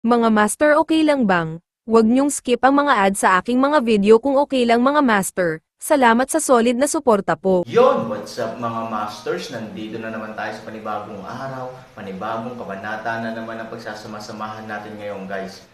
Mga master, okay lang bang? Huwag niyong skip ang mga ad sa aking mga video kung okay lang mga master. Salamat sa solid na suporta po. Yon, what's up mga masters? Nandito na naman tayo sa panibagong araw, panibagong kabanata na naman ang pagsasama-samahan natin ngayon guys.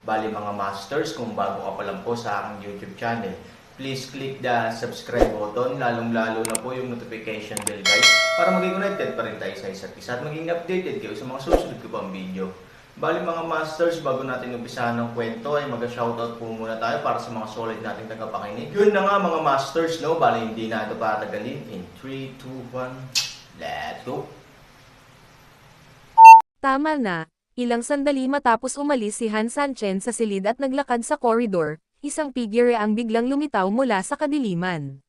Bali mga masters, kung bago ka pa lang po sa aking YouTube channel, please click the subscribe button, lalong-lalo na po yung notification bell guys, para maging connected pa rin tayo sa isa't isa at maging updated kayo sa mga susunod ko pang video. Bali mga masters, bago natin umpisahan ng kwento ay mag-shoutout po muna tayo para sa mga solid nating tagapakinig. Yun na nga mga masters, no? Bali hindi na ito patagalin. In 3, 2, 1, let's go! Tama na. Ilang sandali matapos umalis si Han Sanchen sa silid at naglakad sa koridor, isang figure ang biglang lumitaw mula sa kadiliman.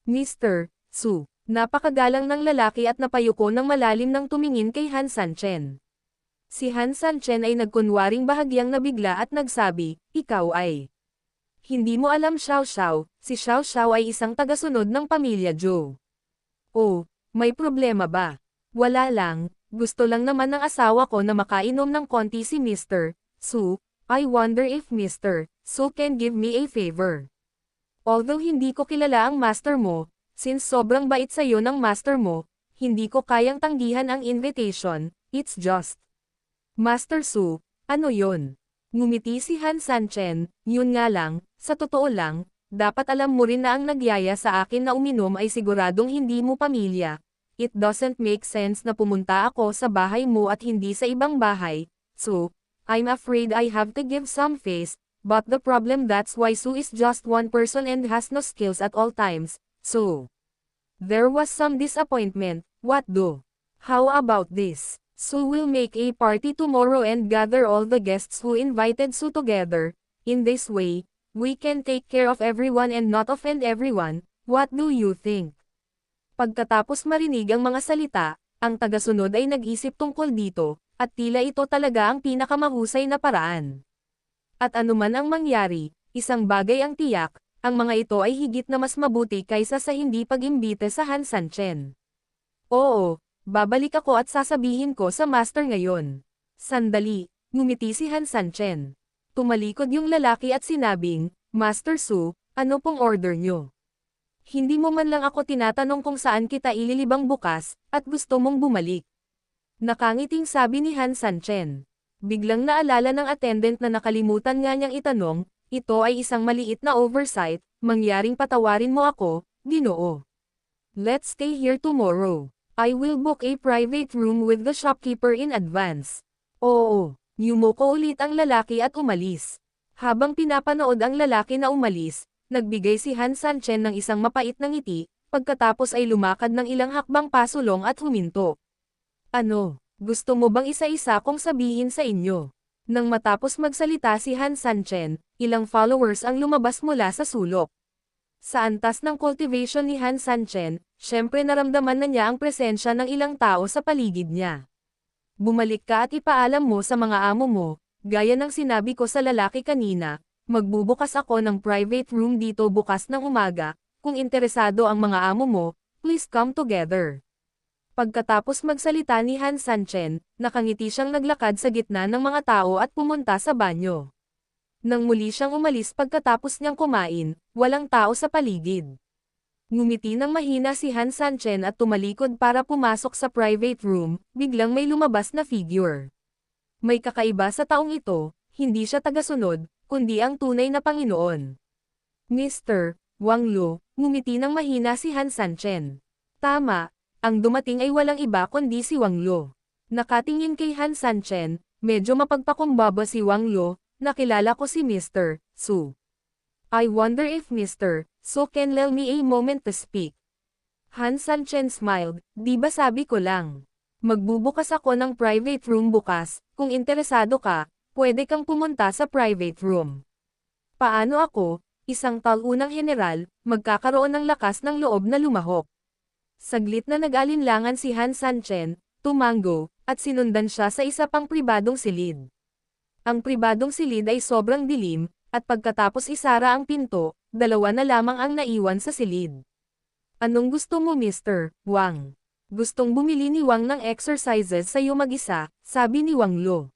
Mr. Su, napakagalang ng lalaki at napayuko ng malalim nang tumingin kay Han Sanchen. Si Han Sanchen ay nagkunwaring bahagyang nabigla at nagsabi, "Ikaw ay..." Hindi mo alam Xiao Xiao, si Xiao Xiao ay isang tagasunod ng pamilya Zhou. Oh, may problema ba? Wala lang, gusto lang naman ng asawa ko na makainom ng konti si Mr. Su. I wonder if Mr. Su can give me a favor. Although hindi ko kilala ang master mo, since sobrang bait sa'yo ng master mo, hindi ko kayang tanggihan ang invitation, it's just. Master Su, ano yon? Ngumiti si Han Sanchen, yun nga lang, sa totoo lang, dapat alam mo rin na ang nagyaya sa akin na uminom ay siguradong hindi mo pamilya. It doesn't make sense na pumunta ako sa bahay mo at hindi sa ibang bahay, so, I'm afraid I have to give some face, but the problem that's why Su is just one person and has no skills at all times, so. There was some disappointment, what do? How about this? Su will make a party tomorrow and gather all the guests who invited Su together. In this way, we can take care of everyone and not offend everyone. What do you think? Pagkatapos marinig ang mga salita, ang tagasunod ay nag-isip tungkol dito, at tila ito talaga ang pinakamahusay na paraan. At anuman ang mangyari, isang bagay ang tiyak, ang mga ito ay higit na mas mabuti kaysa sa hindi pag-imbite sa Han Sanchen. Oo, babalik ako at sasabihin ko sa master ngayon. Sandali, ngumiti si Han Sanchen. Tumalikod yung lalaki at sinabing, Master Su, ano pong order nyo? Hindi mo man lang ako tinatanong kung saan kita ililibang bukas, at gusto mong bumalik. Nakangiting sabi ni Han Sanchen. Biglang naalala ng attendant na nakalimutan nga niyang itanong, ito ay isang maliit na oversight, mangyaring patawarin mo ako, Ginoo. Let's stay here tomorrow. I will book a private room with the shopkeeper in advance. Oo, yumuko ulit ang lalaki at umalis. Habang pinapanood ang lalaki na umalis, nagbigay si Han Sanchen ng isang mapait na ngiti, pagkatapos ay lumakad ng ilang hakbang pasulong at huminto. Ano, gusto mo bang isa-isa kong sabihin sa inyo? Nang matapos magsalita si Han Sanchen, ilang followers ang lumabas mula sa sulok. Sa antas ng cultivation ni Han Sanchen, syempre naramdaman na niya ang presensya ng ilang tao sa paligid niya. Bumalik ka at ipaalam mo sa mga amo mo, gaya ng sinabi ko sa lalaki kanina, magbubukas ako ng private room dito bukas ng umaga, kung interesado ang mga amo mo, please come together. Pagkatapos magsalita ni Han Sanchen, nakangiti siyang naglakad sa gitna ng mga tao at pumunta sa banyo. Nang muli siyang umalis pagkatapos niyang kumain, walang tao sa paligid. Ngumiti ng mahina si Han Sanchen at tumalikod para pumasok sa private room, biglang may lumabas na figure. May kakaiba sa taong ito, hindi siya tagasunod, kundi ang tunay na Panginoon. Mr. Wang Lu, ngumiti ng mahina si Han Sanchen. Tama, ang dumating ay walang iba kundi si Wang Lu. Nakatingin kay Han Sanchen, medyo mapagpakumbaba si Wang Lu, nakilala ko si Mr. Su. I wonder if Mr. Su can lend me a moment to speak. Han Sanchen smiled, di ba sabi ko lang. Magbubukas ako ng private room bukas, kung interesado ka, pwede kang pumunta sa private room. Paano ako, isang talunang general, magkakaroon ng lakas ng loob na lumahok? Saglit na nag-alinlangan si Han Sanchen, tumango, at sinundan siya sa isa pang pribadong silid. Ang pribadong silid ay sobrang dilim, at pagkatapos isara ang pinto, dalawa na lamang ang naiwan sa silid. Anong gusto mo Mr. Wang? Gustong bumili ni Wang ng exercises sa'yo mag-isa, sabi ni Wang Lo.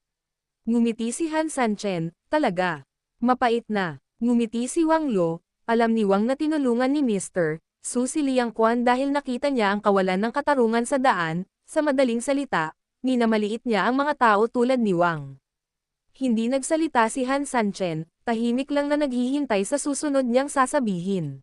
Ngumiti si Han Sanchen, talaga. Mapait na. Ngumiti si Wang Lo, alam ni Wang na tinulungan ni Mr. Su si Liang Quan dahil nakita niya ang kawalan ng katarungan sa daan, sa madaling salita, minamaliit niya ang mga tao tulad ni Wang. Hindi nagsalita si Han Sanchen, tahimik lang na naghihintay sa susunod niyang sasabihin.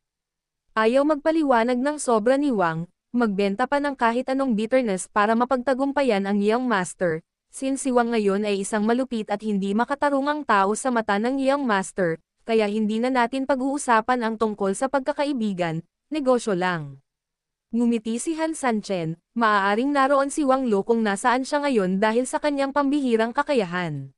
Ayaw magpaliwanag ng sobra ni Wang, magbenta pa ng kahit anong bitterness para mapagtagumpayan ang iyong master, since si Wang ngayon ay isang malupit at hindi makatarungang tao sa mata ng iyong master, kaya hindi na natin pag-uusapan ang tungkol sa pagkakaibigan, negosyo lang. Ngumiti si Han Sanchen, maaaring naroon si Wang Lo kung nasaan siya ngayon dahil sa kanyang pambihirang kakayahan.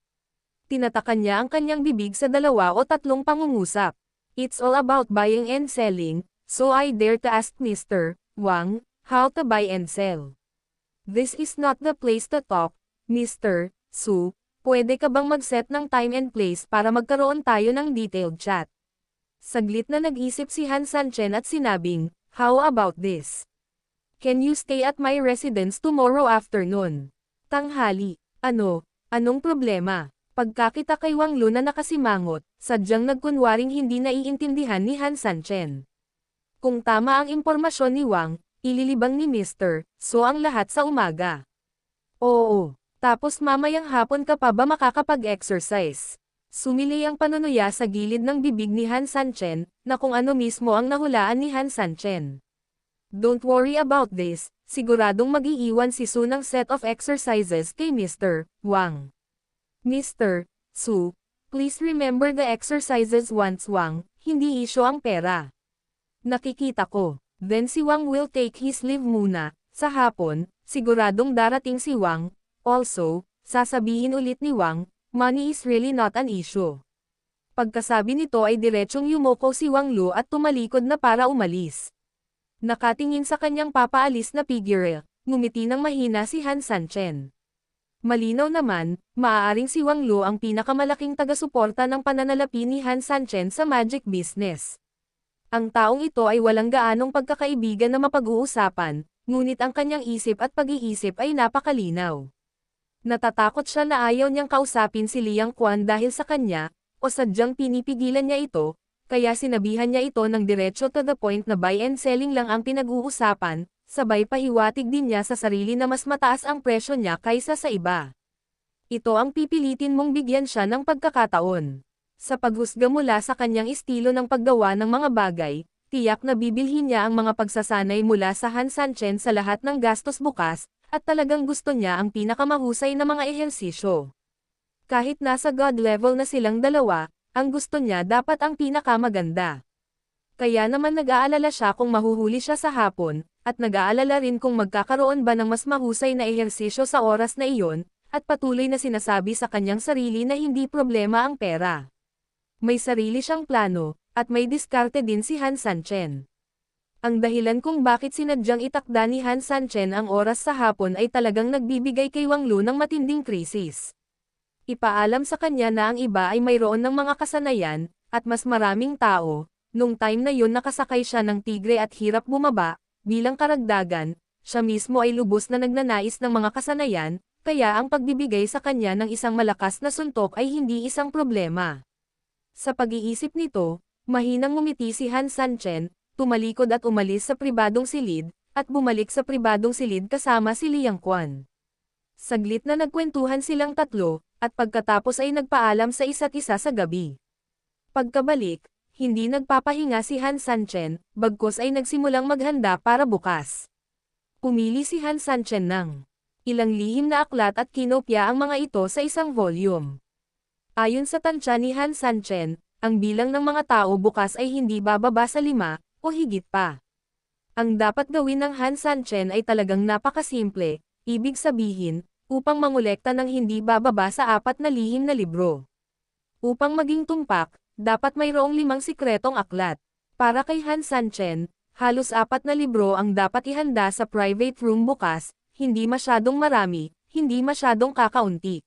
Tinatakan niya ang kanyang bibig sa 2 o 3 pangungusap. It's all about buying and selling, so I dare to ask Mr. Wang, how to buy and sell. This is not the place to talk, Mr. Su, pwede ka bang mag-set ng time and place para magkaroon tayo ng detailed chat? Saglit na nag-isip si Han Sanchen at sinabing, how about this? Can you stay at my residence tomorrow afternoon? Tanghali. Anong problema? Pagkakita kay Wang Lo na nakasimangot, sadyang nagkunwaring hindi naiintindihan ni Han Sanchen. Kung tama ang impormasyon ni Wang, ililibang ni Mr. So ang lahat sa umaga. Oo, tapos mamayang hapon ka pa ba makakapag-exercise? Sumili ang panunuya sa gilid ng bibig ni Han Sanchen, na kung ano mismo ang nahulaan ni Han Sanchen. Don't worry about this, siguradong mag-iiwan si Su ng set of exercises kay Mr. Wang. Mr. Su, please remember the exercises once Wang, hindi isyo ang pera. Nakikita ko. Then si Wang will take his leave muna. Sa hapon, siguradong darating si Wang. Also, sasabihin ulit ni Wang, money is really not an issue. Pagkasabi nito ay diretsong yumoko si Wang Lo at tumalikod na para umalis. Nakatingin sa kanyang papaalis na figure, ngumiti ng mahina si Han Sanchen. Malinaw naman, maaaring si Wang Lo ang pinakamalaking taga-suporta ng pananalapi ni Han Sanchen sa magic business. Ang taong ito ay walang gaanong pagkakaibigan na mapag-uusapan, ngunit ang kanyang isip at pag-iisip ay napakalinaw. Natatakot siya na ayaw niyang kausapin si Liang Quan dahil sa kanya, o sadyang pinipigilan niya ito, kaya sinabihan niya ito ng diretso to the point na buy and selling lang ang pinag-uusapan, sabay pahiwatig din niya sa sarili na mas mataas ang presyo niya kaysa sa iba. Ito ang pipilitin mong bigyan siya ng pagkakataon. Sa paghusga mula sa kanyang estilo ng paggawa ng mga bagay, tiyak na bibilhin niya ang mga pagsasanay mula sa Han Sanchen sa lahat ng gastos bukas, at talagang gusto niya ang pinakamahusay na mga ehersisyo. Kahit nasa God level na silang dalawa, ang gusto niya dapat ang pinakamaganda. Kaya naman nag-aalala siya kung mahuhuli siya sa hapon, at nag-aalala rin kung magkakaroon ba ng mas mahusay na ehersisyo sa oras na iyon, at patuloy na sinasabi sa kanyang sarili na hindi problema ang pera. May sarili siyang plano, at may diskarte din si Han Sanchen. Ang dahilan kung bakit sinadyang itakda ni Han Sanchen ang oras sa hapon ay talagang nagbibigay kay Wang Lo ng matinding krisis. Ipaalam sa kanya na ang iba ay mayroon ng mga kasanayan, at mas maraming tao, nung time na yun nakasakay siya ng tigre at hirap bumaba, bilang karagdagan, siya mismo ay lubos na nagnanais ng mga kasanayan, kaya ang pagbibigay sa kanya ng isang malakas na suntok ay hindi isang problema. Sa pag-iisip nito, mahinang ngumiti si Han Sanchen, tumalikod at umalis sa pribadong silid, at bumalik sa pribadong silid kasama si Liang Quan. Saglit na nagkwentuhan silang tatlo, at pagkatapos ay nagpaalam sa isa't isa sa gabi. Pagkabalik, hindi nagpapahinga si Han Sanchen, bagkus ay nagsimulang maghanda para bukas. Pumili si Han Sanchen ng ilang lihim na aklat at kinopya ang mga ito sa isang volume. Ayon sa tansya ni Han Sanchen, ang bilang ng mga tao bukas ay hindi bababa sa 5, o higit pa. Ang dapat gawin ng Han Sanchen ay talagang napakasimple, ibig sabihin, upang mangolekta ng hindi bababa sa 4 na lihim na libro. Upang maging tumpak, dapat mayroong 5 sikretong aklat. Para kay Han Sanchen, halos 4 na libro ang dapat ihanda sa private room bukas, hindi masyadong marami, hindi masyadong kakaunti.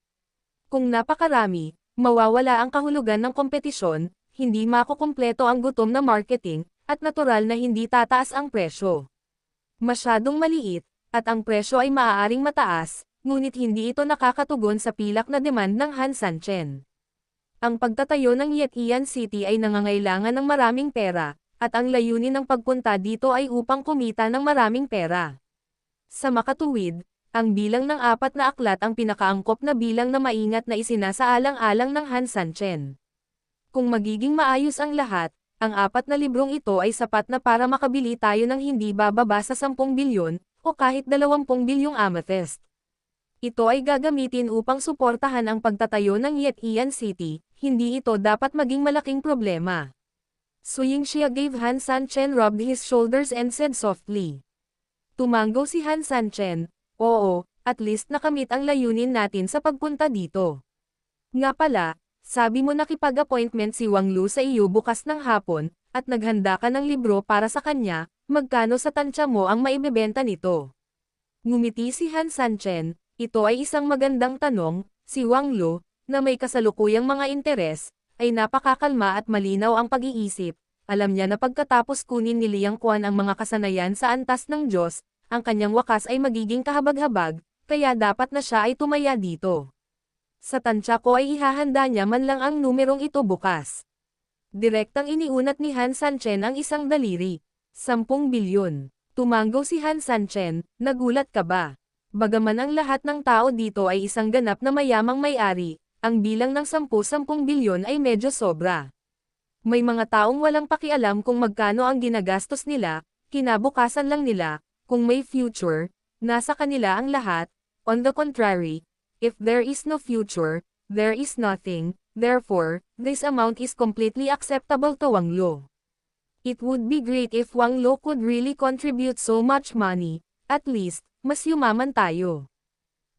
Kung napakarami, mawawala ang kahulugan ng kompetisyon, hindi makukumpleto ang gutom na marketing, at natural na hindi tataas ang presyo. Masyadong maliit, at ang presyo ay maaaring mataas, ngunit hindi ito nakakatugon sa pilak na demand ng Han Sanchen. Ang pagtatayo ng Yetian City ay nangangailangan ng maraming pera, at ang layunin ng pagpunta dito ay upang kumita ng maraming pera. Sa makatuwid, ang bilang ng 4 na aklat ang pinakaangkop na bilang na maingat na isinasaalang-alang ng Han Sanchen. Kung magiging maayos ang lahat, ang 4 na librong ito ay sapat na para makabili tayo ng hindi bababa sa 10 bilyon, o kahit 20 bilyong amethyst. Ito ay gagamitin upang suportahan ang pagtatayo ng Yetian City, hindi ito dapat maging malaking problema. Su Yingxia gave Han Sanchen rubbed his shoulders and said softly. Tumango si Han Sanchen, oo, at least nakamit ang layunin natin sa pagpunta dito. Nga pala, sabi mo nakipag-appointment si Wang Lu sa iyo bukas ng hapon, at naghanda ka ng libro para sa kanya, magkano sa tansya mo ang maibebenta nito? Ngumiti si Han Sanchen, ito ay isang magandang tanong, si Wang Lu, na may kasalukuyang mga interes, ay napakakalma at malinaw ang pag-iisip. Alam niya na pagkatapos kunin ni Liang Quan ang mga kasanayan sa antas ng Diyos, ang kanyang wakas ay magiging kahabag-habag, kaya dapat na siya ay tumaya dito. Sa tansya ko ay ihahanda niya man lang ang numerong ito bukas. Direktang iniunat ni Han Sanchen ang isang daliri. 10 bilyon. Tumango si Han Sanchen, nagulat ka ba? Bagaman ang lahat ng tao dito ay isang ganap na mayamang may-ari, ang bilang ng 10 bilyon ay medyo sobra. May mga taong walang pakialam kung magkano ang ginagastos nila, kinabukasan lang nila, kung may future, nasa kanila ang lahat. On the contrary, if there is no future, there is nothing, therefore, this amount is completely acceptable to Wang Lu. It would be great if Wang Lu could really contribute so much money, at least, mas yumaman tayo.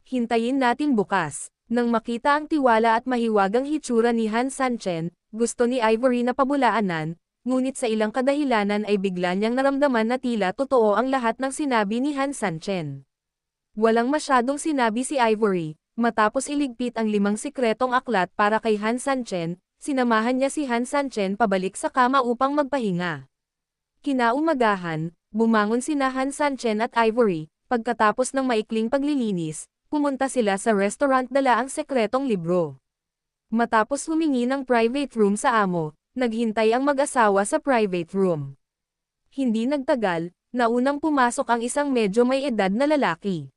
Hintayin natin bukas. Nang makita ang tiwala at mahiwagang hitsura ni Han Sanchen, gusto ni Ivory na pabulaanan, ngunit sa ilang kadahilanan ay bigla niyang naramdaman na tila totoo ang lahat ng sinabi ni Han Sanchen. Walang masyadong sinabi si Ivory, matapos iligpit ang 5 sikretong aklat para kay Han Sanchen, sinamahan niya si Han Sanchen pabalik sa kama upang magpahinga. Kinaumagahan, bumangon sina Han Sanchen at Ivory, pagkatapos ng maikling paglilinis, pumunta sila sa restaurant dala ang sekretong libro. Matapos humingi ng private room sa amo, naghintay ang mag-asawa sa private room. Hindi nagtagal, naunang pumasok ang isang medyo may edad na lalaki.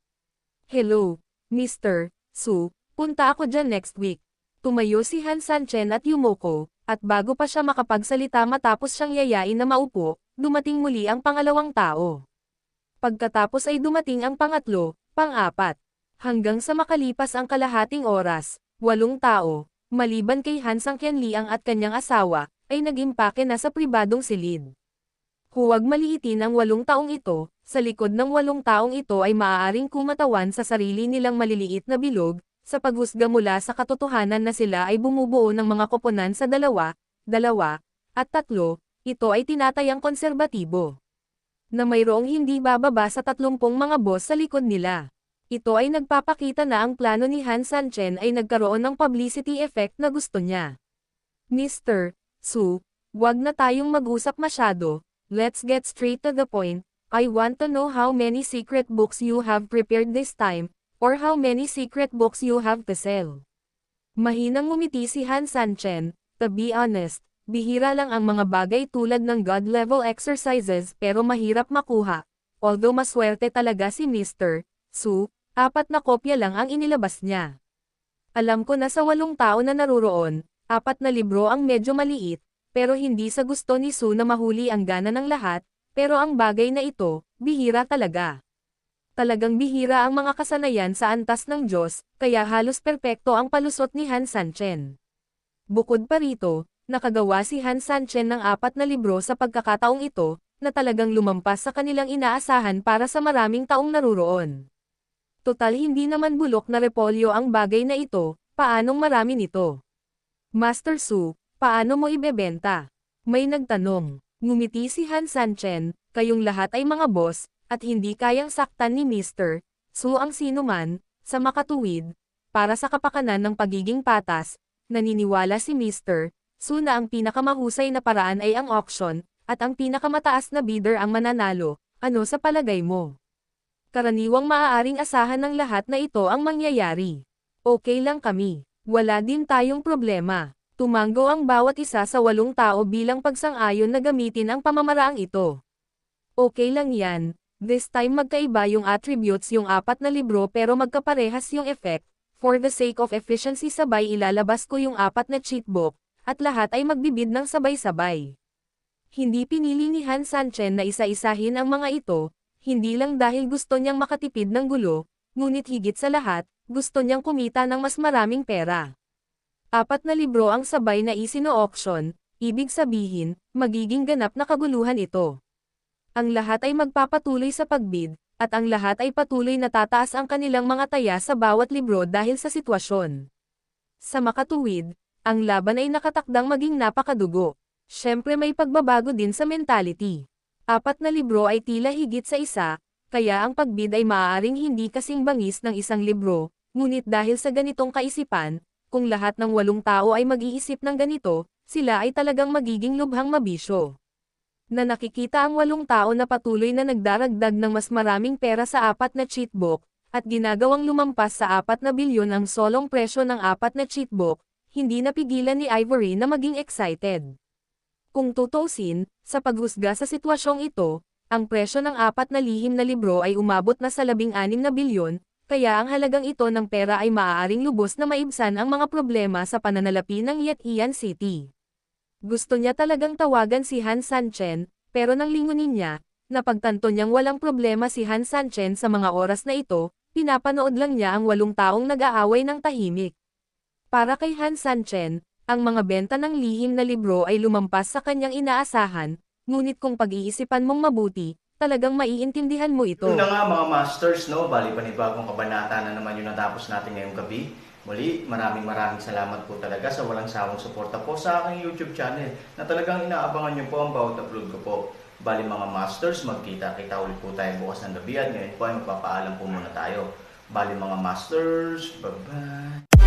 Hello, Mr. Su, punta ako dyan next week. Tumayo si Han Sanchen at yumuko, at bago pa siya makapagsalita matapos siyang yayain na maupo, dumating muli ang pangalawang tao. Pagkatapos ay dumating ang pangatlo, pang-apat. Hanggang sa makalipas ang kalahating oras, 8 tao, maliban kay Han Sanqianliang at kanyang asawa, ay nag-impake na sa pribadong silid. Huwag maliitin ang 8 taong ito, sa likod ng 8 taong ito ay maaaring kumatawan sa sarili nilang maliliit na bilog, sa paghusga mula sa katotohanan na sila ay bumubuo ng mga koponan sa 2, 2, at 3, ito ay tinatayang konserbatibo. Na mayroong hindi bababa sa 30 mga boss sa likod nila. Ito ay nagpapakita na ang plano ni Han Sanchen ay nagkaroon ng publicity effect na gusto niya. Mr. Su, wag na tayong mag-usap masyado, let's get straight to the point. I want to know how many secret books you have prepared this time, or how many secret books you have to sell. Mahinang ngumiti si Han Sanchen, to be honest, bihira lang ang mga bagay tulad ng God-level exercises pero mahirap makuha. Although maswerte talaga si Mr. Su, 4 na kopya lang ang inilabas niya. Alam ko na sa 8 tao na naruroon, 4 na libro ang medyo maliit, pero hindi sa gusto ni Su na mahuli ang gana ng lahat, pero ang bagay na ito, bihira talaga. Talagang bihira ang mga kasanayan sa antas ng Diyos, kaya halos perpekto ang palusot ni Han Sanchen. Bukod pa rito, nakagawa si Han Sanchen ng 4 na libro sa pagkakataong ito, na talagang lumampas sa kanilang inaasahan para sa maraming taong naruroon. Total hindi naman bulok na repolyo ang bagay na ito, paanong marami nito? Master Su, paano mo ibebenta? May nagtanong. Ngumiti si Han Sanchen, kayong lahat ay mga boss, at hindi kayang saktan ni Mr. Su ang sinuman, sa makatuwid, para sa kapakanan ng pagiging patas, naniniwala si Mr. Su na ang pinakamahusay na paraan ay ang auction, at ang pinakamataas na bidder ang mananalo. Ano sa palagay mo? Karaniwang maaaring asahan ng lahat na ito ang mangyayari. Okay lang kami. Wala din tayong problema. Tumanggo ang bawat isa sa 8 tao bilang pagsang-ayon na gamitin ang pamamaraang ito. Okay lang yan. This time magkaiba yung attributes yung 4 na libro pero magkaparehas yung effect. For the sake of efficiency sabay ilalabas ko yung 4 na cheat book, at lahat ay magbibid ng sabay-sabay. Hindi pinili ni Han Sanchen na isa-isahin ang mga ito, hindi lang dahil gusto niyang makatipid ng gulo, ngunit higit sa lahat, gusto niyang kumita ng mas maraming pera. 4 na libro ang sabay na isino-auction, ibig sabihin, magiging ganap na kaguluhan ito. Ang lahat ay magpapatuloy sa pagbid, at ang lahat ay patuloy na tataas ang kanilang mga taya sa bawat libro dahil sa sitwasyon. Sa makatuwid, ang laban ay nakatakdang maging napakadugo. Siyempre may pagbabago din sa mentality. 4 na libro ay tila higit sa isa, kaya ang pagbid ay maaaring hindi kasing bangis ng isang libro, ngunit dahil sa ganitong kaisipan, kung lahat ng 8 tao ay mag-iisip ng ganito, sila ay talagang magiging lubhang mabisyo. Na nakikita ang 8 tao na patuloy na nagdaragdag ng mas maraming pera sa 4 na cheat book, at ginagawang lumampas sa 4 na bilyon ang solong presyo ng 4 na cheat book, hindi napigilan ni Ivory na maging excited. Kung tutuusin, sa paghusga sa sitwasyong ito, ang presyo ng 4 na lihim na libro ay umabot na sa 16 na bilyon, kaya ang halagang ito ng pera ay maaaring lubos na maibsan ang mga problema sa pananalapi ng Yetian City. Gusto niya talagang tawagan si Han Sanchen, pero nang lingunin niya, napagtanto niyang walang problema si Han Sanchen sa mga oras na ito, pinapanood lang niya ang 8 taong nag-aaway ng tahimik. Para kay Han Sanchen, ang mga benta ng lihim na libro ay lumampas sa kanyang inaasahan, ngunit kung pag-iisipan mong mabuti, talagang maiintindihan mo ito. Yun na nga mga masters, no? Bali panibagong kabanata na naman yung natapos natin ngayong gabi. Muli, maraming salamat po talaga sa walang sawang suporta po sa aking YouTube channel na talagang inaabangan nyo po ang bawat upload ko po. Bali mga masters, magkita-kita ulit po tayo bukas ng gabi at ngayon po ay magpapaalam po muna tayo. Bali mga masters, bye-bye!